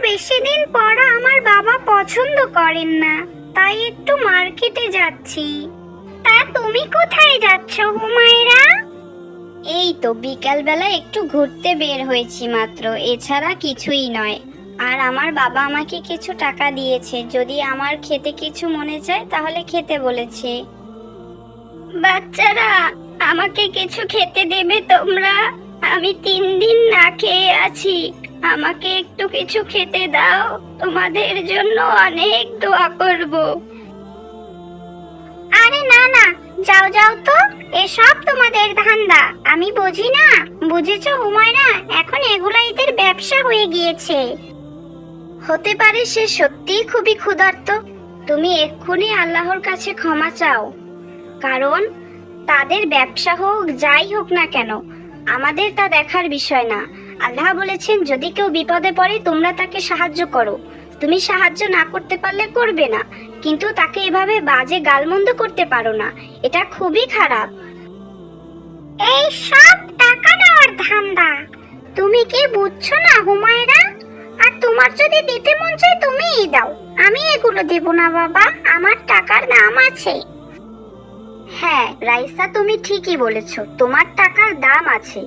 বেশি দিন পড়া আমার বাবা পছন্দ করেন না, তাই একটু মার্কেটে যাচ্ছি। তা তুমি কোথায় যাচ্ছ হুমায়রা? এই তো বিকাল বেলা একটু ঘুরতে বের হয়েছি মাত্র, এছাড়া কিছুই নয়। আর আমার বাবা আমাকে কিছু টাকা দিয়েছে, যদি আমার খেতে কিছু মনে চায় তাহলে খেতে বলেছে। বাচ্চারা, আমাকে কিছু খেতে দেবে তোমরা? আমি 3 দিন না খেয়ে আছি, আমাকে একটু কিছু খেতে দাও, তোমাদের জন্য অনেক দোয়া করব। আরে না না, যাও যাও তো, এসব তোমাদের ধান্দা আমি বুঝি না। বুঝেছো হুমায়রা, এখন এগুলা এদের ব্যবসা হয়ে গিয়েছে। হতে পারে সে সত্যিই খুবই ক্ষুধার্ত। তুমি এক্ষুনি আল্লাহর কাছে ক্ষমা চাও, কারণ তাদের ব্যবসা হোক যাই হোক না কেন, আমাদের তা দেখার বিষয় না। আল্লাহ বলেছেন যদি কেউ বিপদে পড়ে তোমরা তাকে সাহায্য করো। তুমি সাহায্য না করতে পারলে করবে না, কিন্তু তাকে এভাবে বাজে গালমন্দ করতে পারো না, এটা খুবই খারাপ। এই সব টাকা নেওয়ার ধান্দা, তুমি কি বুঝছো না হুমায়রা? আর তোমার যদি দিতে মন চায় তুমিই দাও, আমি এগুলো দেব না বাবা, আমার টাকার দাম আছে। হ্যাঁ রাইসা, তুমি ঠিকই বলেছো, তোমার টাকার দাম আছে।